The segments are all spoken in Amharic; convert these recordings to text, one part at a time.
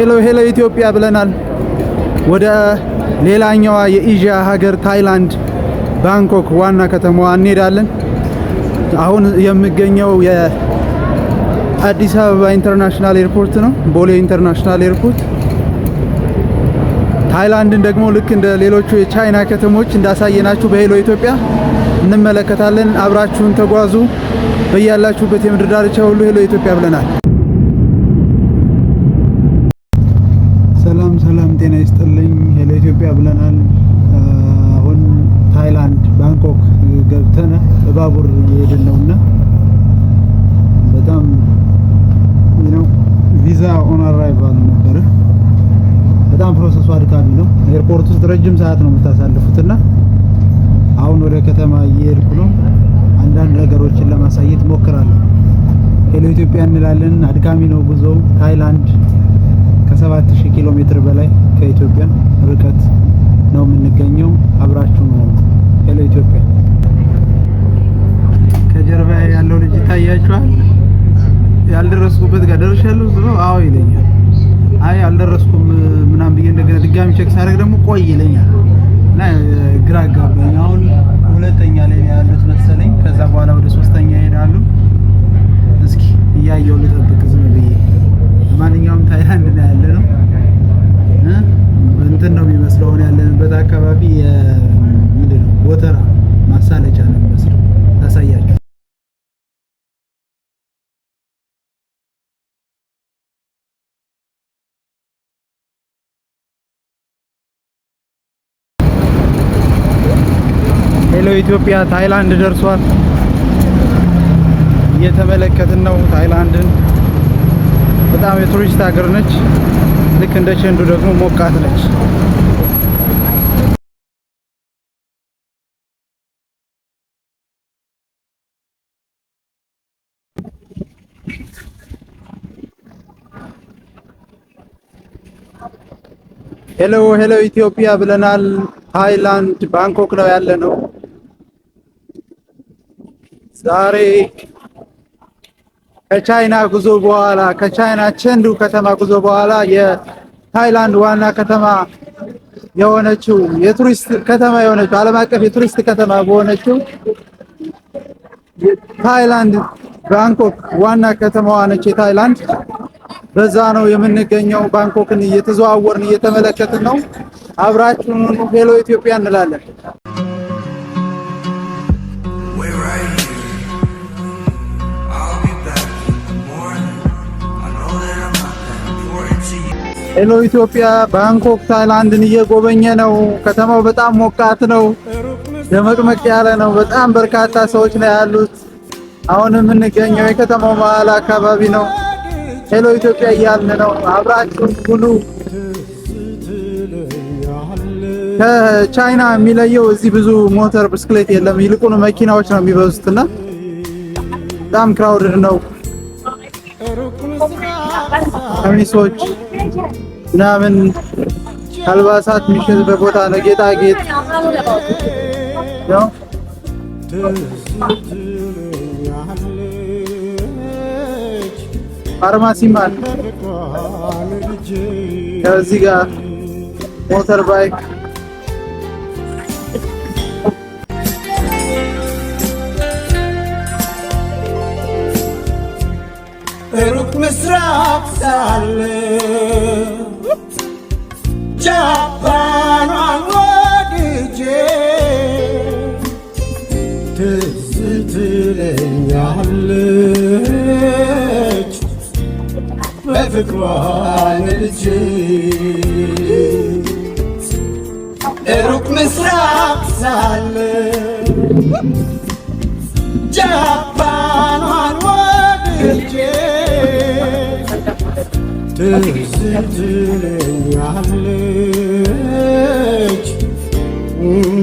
ሄሎ ኢትዮጵያ ብለናል። ወደ ሌላኛዋ የኤዥያ ሀገር ታይላንድ ባንኮክ ዋና ከተማዋ እንሄዳለን። አሁን የምገኘው የአዲስ አበባ ኢንተርናሽናል ኤርፖርት ነው፣ ቦሌ ኢንተርናሽናል ኤርፖርት። ታይላንድን ደግሞ ልክ እንደ ሌሎቹ የቻይና ከተሞች እንዳሳየናችሁ በሄሎ ኢትዮጵያ እንመለከታለን። አብራችሁን ተጓዙ። በያላችሁበት የምድር ዳርቻ ሁሉ ሄሎ ኢትዮጵያ ብለናል። ሰላም ጤና ይስጥልኝ። ሄሎ ኢትዮጵያ ብለናል። አሁን ታይላንድ ባንኮክ ገብተን በባቡር እየሄድን ነውና በጣም ቪዛ ኦን አራይቫል ነበር። በጣም ፕሮሰሱ አድካሚ ነው። ኤርፖርት ውስጥ ረጅም ሰዓት ነው የምታሳልፉትና አሁን ወደ ከተማ እየሄድኩ ነው። አንዳንድ ነገሮችን ለማሳየት ሞክራለሁ። ሄሎ ኢትዮጵያ እንላለን። አድካሚ ነው ጉዞ። ታይላንድ ከ7000 ኪሎ ሜትር በላይ ከኢትዮጵያ ርቀት ነው የምንገኘው። አብራችሁ ነው። ሄሎ ኢትዮጵያ። ከጀርባ ያለው ልጅ ይታያችኋል። ያልደረስኩበት ጋር ደርሻለሁ ብሎ አዎ ይለኛል። አይ አልደረስኩም ምናምን ብዬ እንደገና ድጋሚ ቼክ ሳደርግ ደግሞ ቆይ ይለኛል እና ግራ አጋባኝ። አሁን ሁለተኛ ላይ ያሉት መሰለኝ። ከዛ በኋላ ወደ ሶስተኛ ይሄዳሉ። እስኪ እያየሁ ልጠብቅ ዝም ብዬ። ማንኛውም ታይላንድ ነው ያለ ነው። እንትን ነው የሚመስለው አሁን ያለንበት አካባቢ ምንድን ነው ቦተራ ማሳለጫ ነው የሚመስለው። ታሳያችሁ። ሄሎ ኢትዮጵያ ታይላንድ ደርሷል። እየተመለከትን ነው ታይላንድን። በጣም የቱሪስት ሀገር ነች። ልክ እንደ ቸንዱ ደግሞ ሞቃት ነች። ሄሎ ኢትዮጵያ ብለናል። ታይላንድ ባንኮክ ነው ያለ ነው። ዛሬ ከቻይና ጉዞ በኋላ ከቻይና ቸንዱ ከተማ ጉዞ በኋላ የታይላንድ ዋና ከተማ የሆነችው የቱሪስት ከተማ የሆነችው ዓለም አቀፍ የቱሪስት ከተማ በሆነችው ታይላንድ ባንኮክ ዋና ከተማዋ ነች የታይላንድ። በዛ ነው የምንገኘው። ባንኮክን እየተዘዋወርን እየተመለከትን ነው። አብራችሁን ሄሎ ኢትዮጵያ እንላለን። ሄሎ ኢትዮጵያ ባንኮክ ታይላንድን እየጎበኘ ነው። ከተማው በጣም ሞቃት ነው፣ ደመቅመቅ ያለ ነው። በጣም በርካታ ሰዎች ነው ያሉት። አሁን የምንገኘው የከተማው መሀል አካባቢ ነው። ሄሎ ኢትዮጵያ እያልን ነው። አብራችሁን ሁሉ። ከቻይና የሚለየው እዚህ ብዙ ሞተር ብስክሌት የለም፣ ይልቁን መኪናዎች ነው የሚበዙትና በጣም ክራውድድ ነው። ቀሚሶች ምናምን አልባሳት የሚሸጥበት ቦታ ነው። ጌጣጌጥ ነው። ፋርማሲም አለ። ከዚህ ጋር ሞተር ባይክ ሩቅ ምስራቅ ሳለ ጃፓኗን ወድጄ ትዝ ትለኛለች በፍቅሯ ነድጄ። ሩቅ ምስራቅ ሳለ ጃፓኗን ወድጄ ትዝ ትለኛለች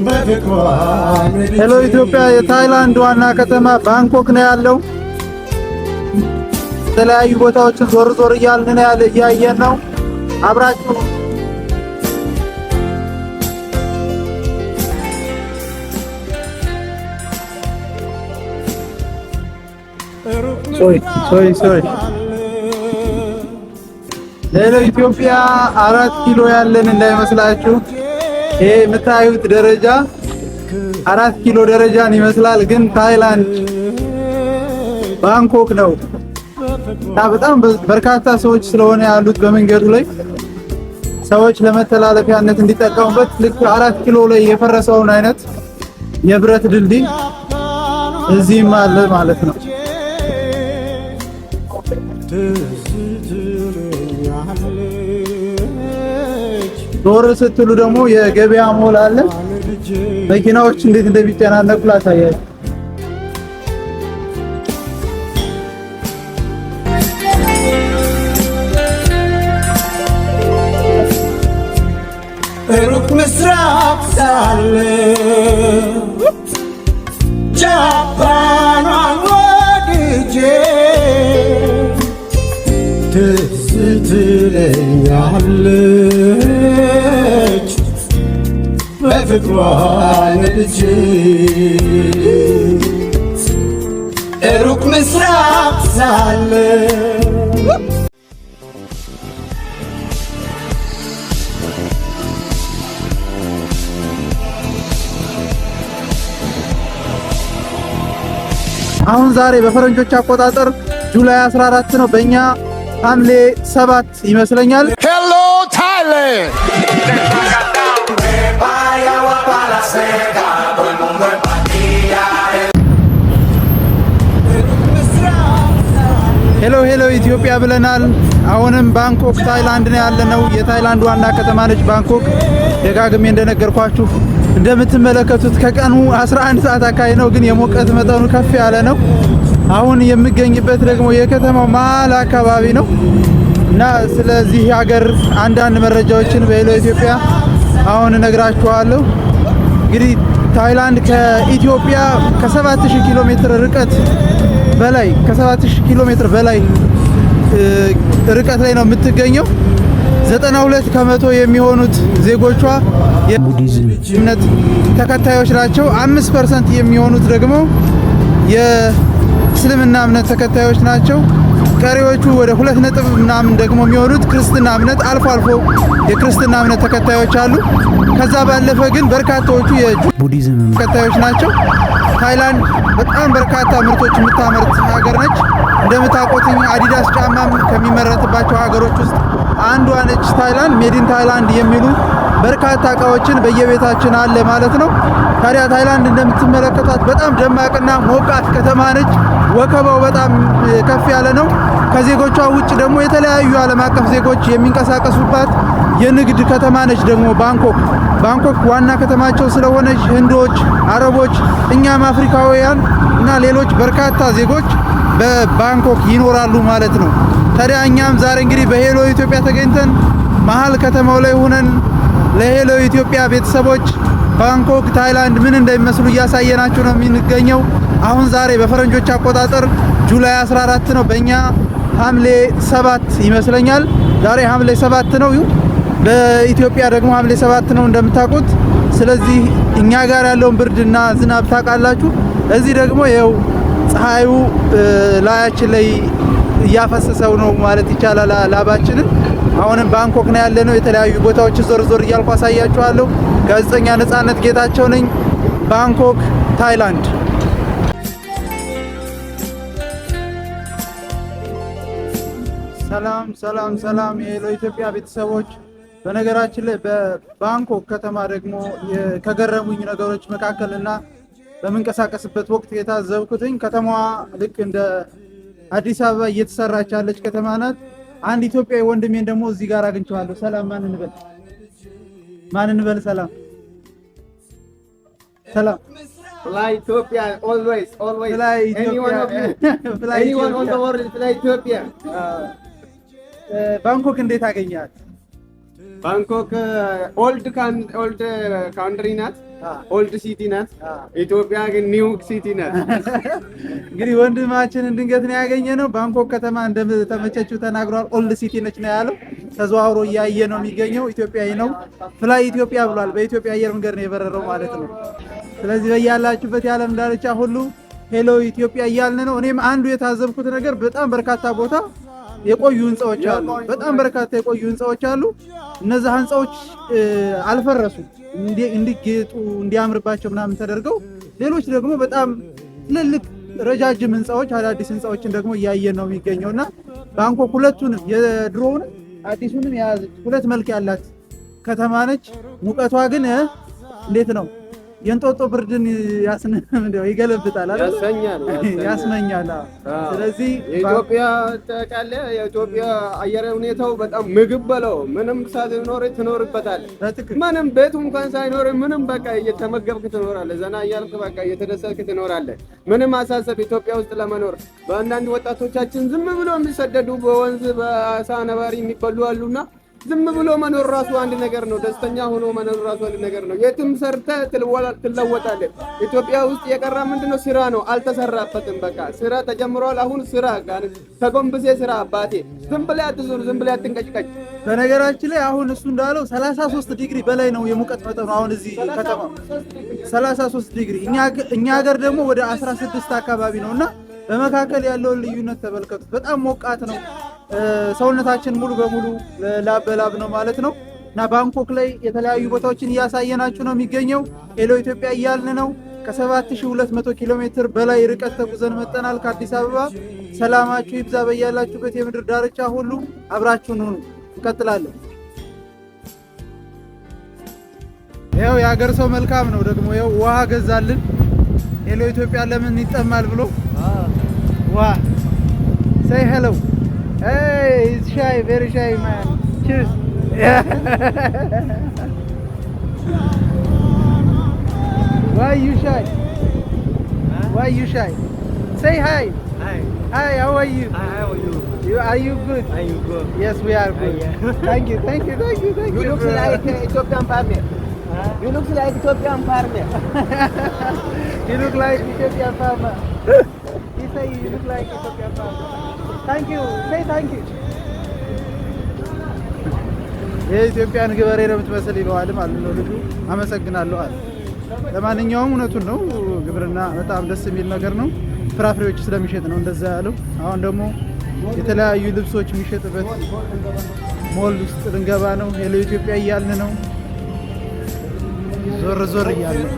በፍቅሯ ነድጄ። ሄሎ ኢትዮጵያ የታይላንድ ዋና ከተማ ባንኮክ ነው ያለው። የተለያዩ ቦታዎችን ዞር ዞር እያልን እያየን ነው። አብራችሁ ሶሪ ሄሎ ኢትዮጵያ 4 ኪሎ ያለን እንዳይመስላችሁ። ይሄ የምታዩት ደረጃ 4 ኪሎ ደረጃን ይመስላል፣ ግን ታይላንድ ባንኮክ ነው። በጣም በርካታ ሰዎች ስለሆነ ያሉት በመንገዱ ላይ ሰዎች ለመተላለፊያነት እንዲጠቀሙበት ልክ 4 ኪሎ ላይ የፈረሰውን አይነት የብረት ድልድይ እዚህም አለ ማለት ነው። ዞር ስትሉ ደግሞ የገበያ ሞል አለ። መኪናዎች እንዴት እንደሚጨናነቁ ላሳያችሁ። ሩቅ ምስራቅ ሳለ ጃፓኗን ወድጄ ትዝ ትለኛለች በፍቅሯ ነድጄ ሩቅ ምስራቅ ሳለ አሁን ዛሬ በፈረንጆች አቆጣጠር ጁላይ 14 ነው፣ በእኛ ሐምሌ 7 ይመስለኛል። ሄሎ ታይላንድ ሄሎ ኢትዮጵያ ብለናል። አሁንም ባንኮክ ታይላንድ ነው ያለነው። የታይላንድ ዋና ከተማ ነች ባንኮክ። ደጋግሜ እንደነገርኳችሁ እንደምትመለከቱት ከቀኑ 11 ሰዓት አካባቢ ነው፣ ግን የሙቀት መጠኑ ከፍ ያለ ነው። አሁን የምገኝበት ደግሞ የከተማው መሀል አካባቢ ነው እና ስለዚህ ሀገር አንዳንድ መረጃዎችን በሄሎ ኢትዮጵያ አሁን እነግራችኋለሁ። እንግዲህ ታይላንድ ከኢትዮጵያ ከ7000 ኪሎ ሜትር ርቀት በላይ ርቀት ላይ ነው የምትገኘው። 92 ከመቶ የሚሆኑት ዜጎቿ የቡዲዝም እምነት ተከታዮች ናቸው። 5% የሚሆኑት ደግሞ የእስልምና እምነት ተከታዮች ናቸው። ቀሪዎቹ ወደ 2 ነጥብ ምናምን ደግሞ የሚሆኑት ክርስትና እምነት፣ አልፎ አልፎ የክርስትና እምነት ተከታዮች አሉ። ከዛ ባለፈ ግን በርካታዎቹ የቡዲዝም ተከታዮች ናቸው። ታይላንድ በጣም በርካታ ምርቶች የምታመርት ሀገር ነች። እንደምታውቁት አዲዳስ ጫማም ከሚመረትባቸው ሀገሮች ውስጥ አንዷ ነች ታይላንድ። ሜዲን ታይላንድ የሚሉ በርካታ እቃዎችን በየቤታችን አለ ማለት ነው። ታዲያ ታይላንድ እንደምትመለከቷት በጣም ደማቅና ሞቃት ከተማ ነች። ወከባው በጣም ከፍ ያለ ነው። ከዜጎቿ ውጭ ደግሞ የተለያዩ ዓለም አቀፍ ዜጎች የሚንቀሳቀሱባት የንግድ ከተማ ነች። ደግሞ ባንኮክ ዋና ከተማቸው ስለሆነች ህንዶች፣ አረቦች፣ እኛም አፍሪካውያን እና ሌሎች በርካታ ዜጎች በባንኮክ ይኖራሉ ማለት ነው። ታዲያ እኛም ዛሬ እንግዲህ በሄሎ ኢትዮጵያ ተገኝተን መሀል ከተማው ላይ ሆነን ለሄሎ ኢትዮጵያ ቤተሰቦች ባንኮክ ታይላንድ ምን እንደሚመስሉ እያሳየናችሁ ነው የምንገኘው። አሁን ዛሬ በፈረንጆች አቆጣጠር ጁላይ 14 ነው፣ በእኛ ሐምሌ 7 ይመስለኛል። ዛሬ ሐምሌ 7 ነው፣ በኢትዮጵያ ደግሞ ሐምሌ 7 ነው እንደምታውቁት። ስለዚህ እኛ ጋር ያለውን ብርድና ዝናብ ታውቃላችሁ። እዚህ ደግሞ ይኸው ፀሐዩ ላያችን ላይ እያፈሰሰው ነው ማለት ይቻላል ላባችንን። አሁንም ባንኮክ ነው ያለነው። የተለያዩ ቦታዎች ዞር እያልኩ አሳያችኋለሁ። ጋዜጠኛ ነጻነት ጌታቸው ነኝ፣ ባንኮክ ታይላንድ። ሰላም የሄሎ ኢትዮጵያ ቤተሰቦች። በነገራችን ላይ በባንኮክ ከተማ ደግሞ ከገረሙኝ ነገሮች መካከልና በመንቀሳቀስበት ወቅት የታዘብኩትኝ ከተማዋ ልክ እንደ አዲስ አበባ እየተሰራች ያለች ከተማ ናት። አንድ ኢትዮጵያዊ ወንድሜን ደግሞ እዚህ ጋር አግኝቼዋለሁ። ሰላም ማን እንበል? ሰላም Fly Ethiopia always. Fly Ethiopia. Anyone of you. Anyone on the world fly Ethiopia. ባንኮክ እንዴት አገኛት? ባንኮክ ኦልድ ካንትሪ ናት፣ ኦልድ ሲቲ ናት። ኢትዮጵያ ግን ኒው ሲቲ ናት። እንግዲህ ወንድማችንን ድንገት ነው ያገኘነው። ባንኮክ ከተማ እንደተመቸችው ተናግሯል። ኦልድ ሲቲ ነች ነው ያለው። ተዘዋውሮ እያየ ነው የሚገኘው። ኢትዮጵያዊ ነው። ፍላይ ኢትዮጵያ ብሏል። በኢትዮጵያ አየር መንገድ ነው የበረረው ማለት ነው። ስለዚህ በያላችሁበት የዓለም ዳርቻ ሁሉ ሄሎ ኢትዮጵያ እያልን ነው። እኔም አንዱ የታዘብኩት ነገር በጣም በርካታ ቦታ የቆዩ ህንጻዎች አሉ። በጣም በርካታ የቆዩ ህንጻዎች አሉ። እነዚህ ህንጻዎች አልፈረሱ እንዲጌጡ እንዲያምርባቸው ምናምን ተደርገው፣ ሌሎች ደግሞ በጣም ትልልቅ ረጃጅም ህንጻዎች አዳዲስ ህንጻዎችን ደግሞ እያየን ነው የሚገኘውና ባንኮክ ሁለቱንም የድሮውን አዲሱንም የያዘች ሁለት መልክ ያላት ከተማ ነች። ሙቀቷ ግን እንዴት ነው? የእንጦጦ ብርድን ይገለብጣል አይደል? ያስመኛል። ስለዚህ ኢትዮጵያ ተቃለ የኢትዮጵያ አየር ሁኔታው በጣም ምግብ በለው ምንም ሳትኖር ትኖርበታለህ። ምንም ቤቱ እንኳን ሳይኖር ምንም በቃ እየተመገብክ ትኖራለህ። ዘና እያልክ በቃ እየተደሰትክ ትኖራለህ። ምንም አሳሰብ ኢትዮጵያ ውስጥ ለመኖር በአንዳንድ ወጣቶቻችን ዝም ብሎ የሚሰደዱ በወንዝ በአሳ ነባሪ የሚበሉ አሉና ዝም ብሎ መኖር ራሱ አንድ ነገር ነው። ደስተኛ ሆኖ መኖር ራሱ አንድ ነገር ነው። የትም ሰርተህ ትለወጣለህ። ኢትዮጵያ ውስጥ የቀረ ምንድነው? ስራ ነው። አልተሰራበትም። በቃ ስራ ተጀምሯል። አሁን ስራ ተጎንብሴ ስራ አባቴ። ዝም ብለህ አትዞር፣ ዝም ብለህ አትንቀጭቀጭ። በነገራችን ላይ አሁን እሱ እንዳለው 33 ዲግሪ በላይ ነው የሙቀት መጠኑ አሁን እዚህ ከተማ 33 ዲግሪ። እኛ ሀገር ደግሞ ወደ 16 አካባቢ ነውና በመካከል ያለውን ልዩነት ተመልከቱት። በጣም ሞቃት ነው። ሰውነታችን ሙሉ በሙሉ ላብ በላብ ነው ማለት ነው። እና ባንኮክ ላይ የተለያዩ ቦታዎችን እያሳየናችሁ ነው የሚገኘው። ሄሎ ኢትዮጵያ እያልን ነው። ከ7200 ኪሎ ሜትር በላይ ርቀት ተጉዘን መጠናል ከአዲስ አበባ። ሰላማችሁ ይብዛ በያላችሁበት የምድር ዳርቻ ሁሉ። አብራችሁን ሁኑ። እንቀጥላለን። ያው የሀገር ሰው መልካም ነው ደግሞ ያው ውሃ ገዛልን። ሄሎ ኢትዮጵያ ለምን ይጠማል ብሎ ውሃ say hello. Hey, he's shy, very shy man. Cheers. Why you shy? Why you shy? Say hi. Hi. Hi, how are you? Hi, how are you? Are you good? Are you good? Yes, we are good. Thank you. You look like Ethiopian farmer. You look like Ethiopian farmer. You look like Ethiopian farmer. He say you look like Ethiopian farmer. Thank you. Say thank you. የኢትዮጵያን ገበሬ ነው የምትመስል ይለዋል ማለት ነው ልጁ። አመሰግናለሁ አለ። ለማንኛውም እውነቱን ነው። ግብርና በጣም ደስ የሚል ነገር ነው። ፍራፍሬዎች ስለሚሸጥ ነው እንደዛ ያለው። አሁን ደግሞ የተለያዩ ልብሶች የሚሸጥበት ሞል ውስጥ ልንገባ ነው። ሄሎ ኢትዮጵያ እያልን ነው። ዞር ዞር እያልን ነው።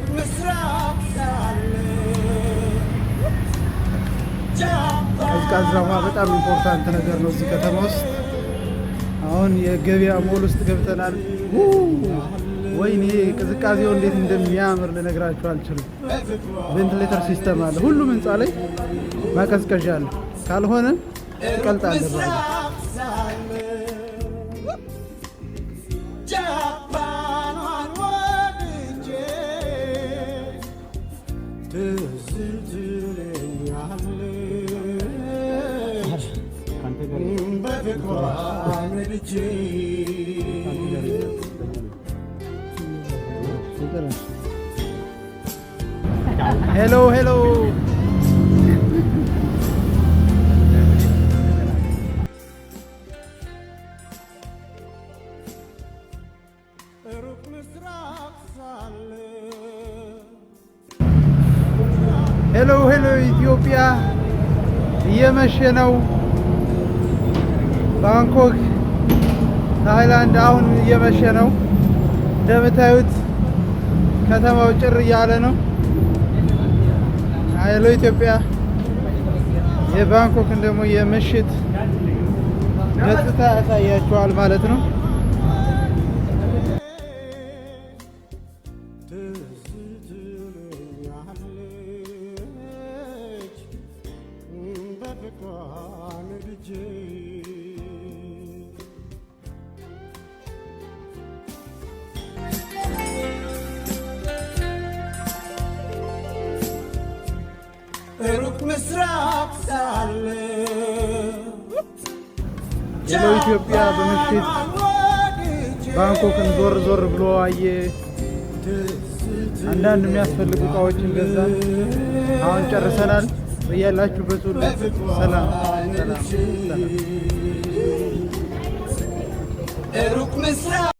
ቀዝቃዛ ውሃ በጣም ኢምፖርታንት ነገር ነው እዚህ ከተማ ውስጥ። አሁን የገበያ ሞል ውስጥ ገብተናል። ወይኔ ቅዝቃዜው እንዴት እንደሚያምር ልነግራችሁ አልችልም። ቬንቲሌተር ሲስተም አለ ሁሉም ህንፃ ላይ ማቀዝቀዣ አለ። ካልሆነ ትቀልጣለህ ባለ ሄሎ ሄሎ ሄሎ ሄሎ ኢትዮጵያ እየመሸ ነው። ባንኮክ ታይላንድ አሁን እየመሸ ነው። እንደምታዩት ከተማው ጭር እያለ ነው። ሄሎ ኢትዮጵያ የባንኮክን ደግሞ የምሽት ገጽታ ያሳያችኋል ማለት ነው። ሩቅ ምስራቅ ሳለ ሄሎ ኢትዮጵያ በምሽት ባንኮክን ዞር ዞር ብሎ አየ። አንዳንድ የሚያስፈልጉ እቃዎችን ገዛ። አሁን ጨርሰናል። በያላችሁበት ሁሉ ሰላም ሰላም ሰላም። ሩቅ ምስራቅ